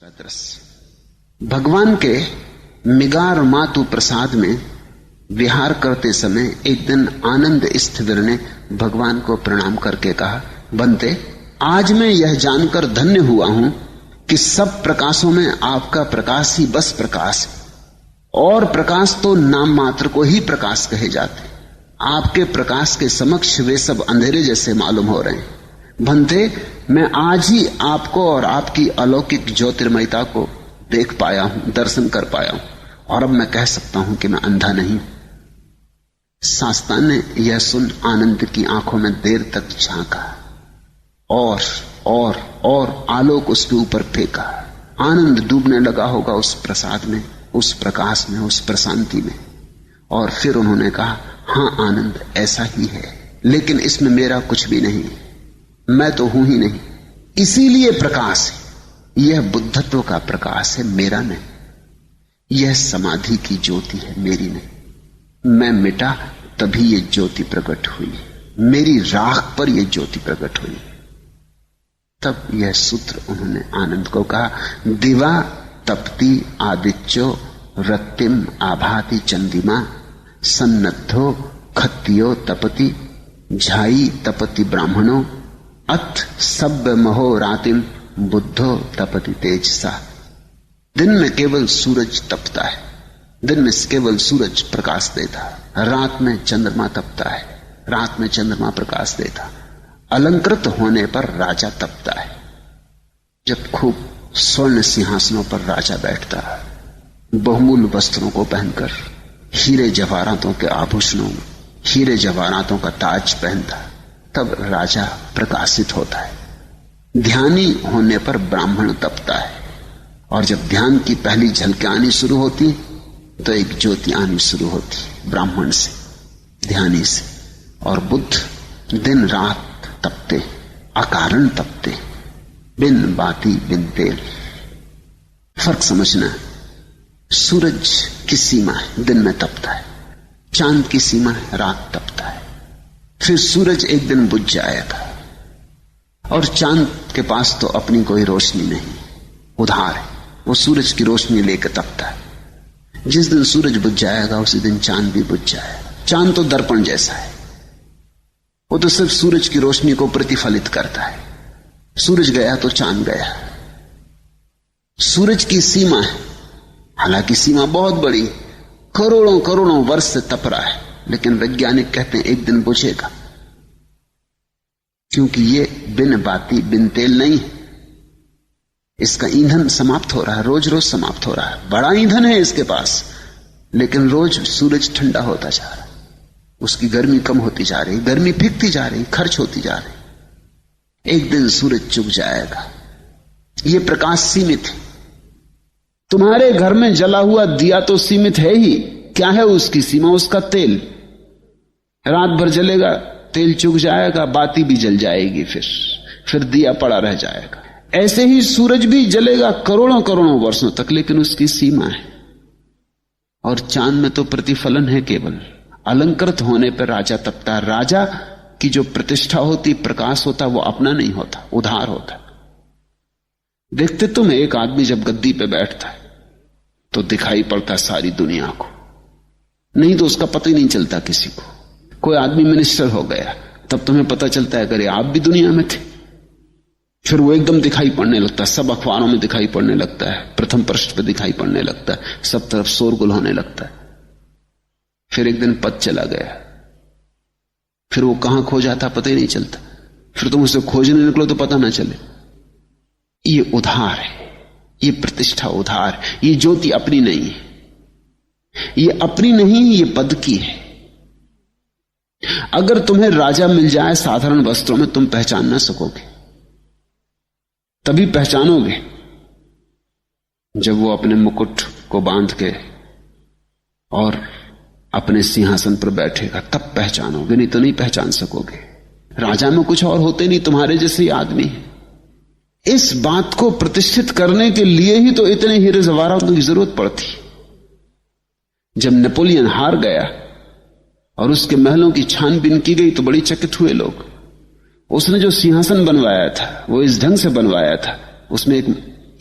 दृश्य भगवान के मिगार मातु प्रसाद में विहार करते समय एक दिन आनंद स्थिविर ने भगवान को प्रणाम करके कहा, बनते, आज मैं यह जानकर धन्य हुआ हूं कि सब प्रकाशों में आपका प्रकाश ही बस प्रकाश है, और प्रकाश तो नाम मात्र को ही प्रकाश कहे जाते। आपके प्रकाश के समक्ष वे सब अंधेरे जैसे मालूम हो रहे हैं। भंते, मैं आज ही आपको और आपकी अलौकिक ज्योतिर्मयता को देख पाया हूं, दर्शन कर पाया हूं, और अब मैं कह सकता हूं कि मैं अंधा नहीं। शास्ता ने यह सुन आनंद की आंखों में देर तक झांका और आलोक उसके ऊपर फेंका। आनंद डूबने लगा होगा उस प्रसाद में, उस प्रकाश में, उस प्रशांति में। और फिर उन्होंने कहा, हां आनंद, ऐसा ही है, लेकिन इसमें मेरा कुछ भी नहीं, मैं तो हूं ही नहीं, इसीलिए प्रकाश है। यह बुद्धत्व का प्रकाश है, मेरा नहीं। यह समाधि की ज्योति है, मेरी नहीं। मैं मिटा तभी यह ज्योति प्रकट हुई, मेरी राख पर यह ज्योति प्रकट हुई। तब यह सूत्र उन्होंने आनंद को कहा, दिवा तपति आदित्यो रत्तिम आभाति चंदिमा सन्नद्धो खत्तियो तपति झाई तपति ब्राह्मणो अथ सब्ब महो रातिम बुद्धो तपति तेजसा। दिन में केवल सूरज तपता है, दिन में केवल सूरज प्रकाश देता, रात में चंद्रमा तपता है, रात में चंद्रमा प्रकाश देता। अलंकृत होने पर राजा तपता है, जब खूब स्वर्ण सिंहासनों पर राजा बैठता है, बहुमूल्य वस्त्रों को पहनकर, हीरे जवाहरातों के आभूषणों, हीरे जवाहरातों का ताज पहनता, तब राजा प्रकाशित होता है। ध्यानी होने पर ब्राह्मण तपता है, और जब ध्यान की पहली झलकें आनी शुरू होती तो एक ज्योति आनी शुरू होती ब्राह्मण से, ध्यानी से। और बुद्ध दिन रात तपते, अकारण तपते, बिन बाती बिन तेल। फर्क समझना, सूरज की सीमा है, दिन में तपता है, चांद की सीमा है, रात तपता है। फिर सूरज एक दिन बुझ जाएगा, और चांद के पास तो अपनी कोई रोशनी नहीं, उधार है, वो सूरज की रोशनी लेकर तपता है। जिस दिन सूरज बुझ जाएगा उसी दिन चांद भी बुझ जाएगा। चांद तो दर्पण जैसा है, वो तो सिर्फ सूरज की रोशनी को प्रतिफलित करता है। सूरज गया तो चांद गया। सूरज की सीमा है, हालांकि सीमा बहुत बड़ी, करोड़ों करोड़ों वर्ष से तप रहा है, लेकिन वैज्ञानिक कहते हैं एक दिन बुझेगा, क्योंकि ये बिन बाती बिन तेल नहीं है। इसका ईंधन समाप्त हो रहा है, रोज रोज समाप्त हो रहा है। बड़ा ईंधन है इसके पास, लेकिन रोज सूरज ठंडा होता जा रहा है, उसकी गर्मी कम होती जा रही, गर्मी फीकती जा रही, खर्च होती जा रही। एक दिन सूरज चुक जाएगा। ये प्रकाश सीमित है। तुम्हारे घर में जला हुआ दिया तो सीमित है ही, क्या है उसकी सीमा? उसका तेल। रात भर जलेगा, तेल चुक जाएगा, बाती भी जल जाएगी, फिर दिया पड़ा रह जाएगा। ऐसे ही सूरज भी जलेगा करोड़ों करोड़ों वर्षों तक, लेकिन उसकी सीमा है। और चांद में तो प्रतिफलन है केवल। अलंकृत होने पर राजा तपता। राजा की जो प्रतिष्ठा होती, प्रकाश होता, वो अपना नहीं होता, उधार होता। देखते तुम, एक आदमी जब गद्दी पे बैठता है तो दिखाई पड़ता सारी दुनिया को, नहीं तो उसका पता ही नहीं चलता किसी को। कोई आदमी मिनिस्टर हो गया तब तुम्हें पता चलता है, अरे आप भी दुनिया में थे। फिर वो एकदम दिखाई पड़ने लगता है, सब अखबारों में दिखाई पड़ने लगता है, प्रथम पृष्ठ पे दिखाई पड़ने लगता है, सब तरफ शोरगुल होने लगता है। फिर एक दिन पद चला गया, फिर वो कहां खो जाता पता ही नहीं चलता। फिर तुम उसे खोजने निकलो तो पता ना चले। ये उधार है, ये प्रतिष्ठा उधार, ये ज्योति अपनी नहीं है, ये अपनी नहीं, ये पद की है। अगर तुम्हें राजा मिल जाए साधारण वस्त्रों में, तुम पहचान ना सकोगे। तभी पहचानोगे जब वो अपने मुकुट को बांध के और अपने सिंहासन पर बैठेगा, तब पहचानोगे, नहीं तो नहीं पहचान सकोगे। राजा में कुछ और होते नहीं, तुम्हारे जैसे ही आदमी है। इस बात को प्रतिष्ठित करने के लिए ही तो इतने हीरे जवाहरातों की जरूरत पड़ती। जब नेपोलियन हार गया और उसके महलों की छानबीन की गई तो बड़ी चकित हुए लोग। उसने जो सिंहासन बनवाया था वो इस ढंग से बनवाया था, उसमें एक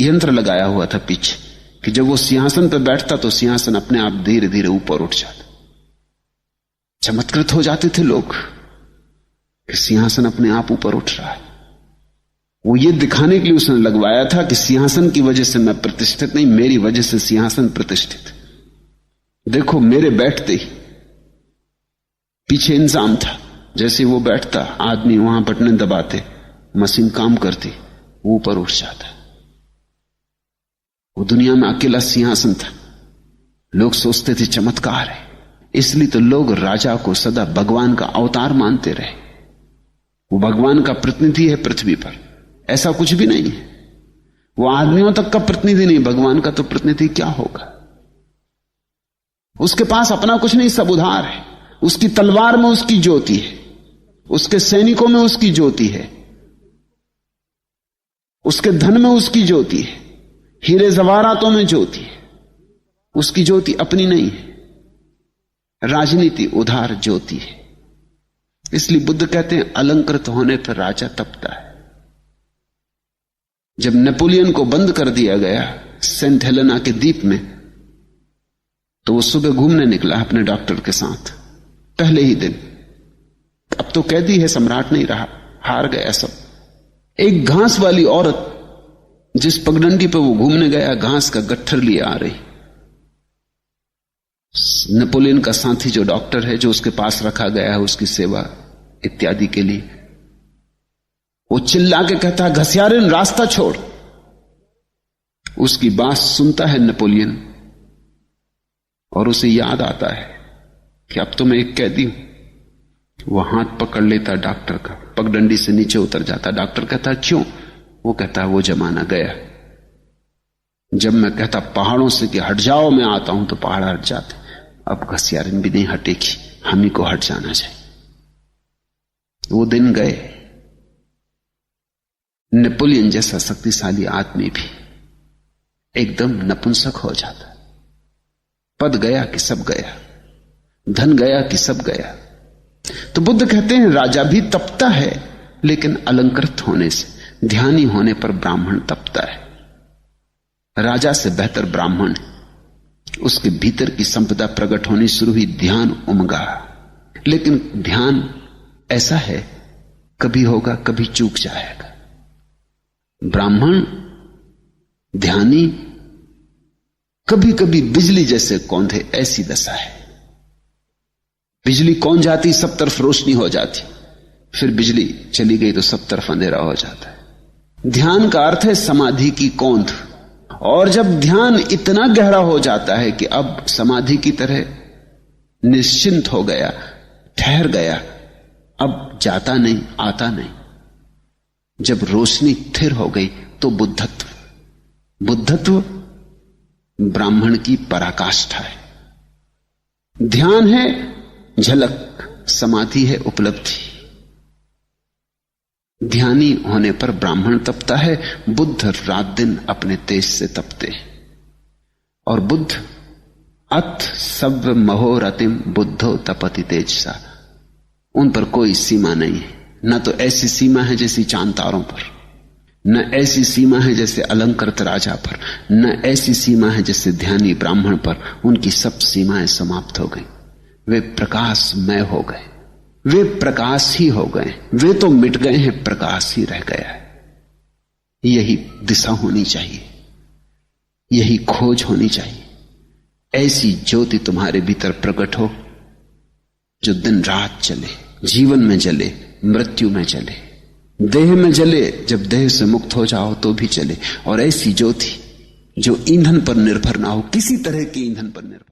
यंत्र लगाया हुआ था पीछे कि जब वो सिंहासन पर बैठता तो सिंहासन अपने आप धीरे धीरे ऊपर उठ जाता। चमत्कृत हो जाते थे लोग कि सिंहासन अपने आप ऊपर उठ रहा है। वो ये दिखाने के लिए उसने लगवाया था कि सिंहासन की वजह से मैं प्रतिष्ठित नहीं, मेरी वजह से सिंहासन प्रतिष्ठित। देखो मेरे बैठते ही पीछे इंतजाम था, जैसे वो बैठता आदमी वहां बटने दबाते, मशीन काम करती, वो ऊपर उठ जाता। वो दुनिया में अकेला सिंहासन था। लोग सोचते थे चमत्कार है, इसलिए तो लोग राजा को सदा भगवान का अवतार मानते रहे। वो भगवान का प्रतिनिधि है पृथ्वी पर, ऐसा कुछ भी नहीं है। वो आदमियों तक का प्रतिनिधि नहीं, भगवान का तो प्रतिनिधि क्या होगा। उसके पास अपना कुछ नहीं, सब उधार है। उसकी तलवार में उसकी ज्योति है, उसके सैनिकों में उसकी ज्योति है, उसके धन में उसकी ज्योति है, हीरे जवाहरातों में ज्योति है। उसकी ज्योति अपनी नहीं है। राजनीति उधार ज्योति है। इसलिए बुद्ध कहते हैं अलंकृत होने पर राजा तपता है। जब नेपोलियन को बंद कर दिया गया सेंट हेलेना के द्वीप में, तो वो सुबह घूमने निकला अपने डॉक्टर के साथ। पहले ही दिन, अब तो कैदी है, सम्राट नहीं रहा, हार गया सब। एक घास वाली औरत जिस पगडंडी पे वो घूमने गया घास का गट्ठर लिए आ रही। नेपोलियन का साथी जो डॉक्टर है, जो उसके पास रखा गया है उसकी सेवा इत्यादि के लिए, वो चिल्ला के कहता है घसियारिन रास्ता छोड़। उसकी बात सुनता है नेपोलियन और उसे याद आता है कि अब तो मैं एक कैदी हूं। वो हाथ पकड़ लेता डॉक्टर का, पगडंडी से नीचे उतर जाता। डॉक्टर कहता क्यों? वो कहता है वो जमाना गया जब मैं कहता पहाड़ों से कि हट जाओ, मैं आता हूं तो पहाड़ हट जाते। अब घसियारिन भी नहीं हटेगी, हम ही को हट जाना चाहिए। वो दिन गए। नेपोलियन जैसा शक्तिशाली आदमी भी एकदम नपुंसक हो जाता। पद गया कि सब गया, धन गया कि सब गया। तो बुद्ध कहते हैं राजा भी तपता है, लेकिन अलंकृत होने से, ध्यानी होने पर ब्राह्मण तपता है। राजा से बेहतर ब्राह्मण, उसके भीतर की संपदा प्रकट होनी शुरू हुई, ध्यान उमगा। लेकिन ध्यान ऐसा है, कभी होगा कभी चूक जाएगा। ब्राह्मण ध्यानी कभी कभी बिजली जैसे कौंधे, ऐसी दशा है। बिजली कौन जाती, सब तरफ रोशनी हो जाती, फिर बिजली चली गई तो सब तरफ अंधेरा हो जाता है। ध्यान का अर्थ है समाधि की कौंध। और जब ध्यान इतना गहरा हो जाता है कि अब समाधि की तरह निश्चिंत हो गया, ठहर गया, अब जाता नहीं आता नहीं, जब रोशनी स्थिर हो गई, तो बुद्धत्व। बुद्धत्व ब्राह्मण की पराकाष्ठा है। ध्यान है झलक, समाधि है उपलब्धि। ध्यानी होने पर ब्राह्मण तपता है। बुद्ध रात दिन अपने तेज से तपते हैं। और बुद्ध अथ सव्य महोरतिम बुद्धो तपति तेजसा, उन पर कोई सीमा नहीं है। न तो ऐसी सीमा है जैसी चांद तारों पर, न ऐसी सीमा है जैसे अलंकृत राजा पर, न ऐसी सीमा है जैसे ध्यानी ब्राह्मण पर। उनकी सब सीमाएं समाप्त हो गई। वे प्रकाशमय हो गए, वे प्रकाश ही हो गए। वे तो मिट गए हैं, प्रकाश ही रह गया है। यही दिशा होनी चाहिए, यही खोज होनी चाहिए। ऐसी ज्योति तुम्हारे भीतर प्रकट हो जो दिन रात चले, जीवन में जले, मृत्यु में जले, देह में जले, जब देह से मुक्त हो जाओ तो भी चले। और ऐसी ज्योति जो ईंधन पर निर्भर ना हो, किसी तरह के ईंधन पर निर्भर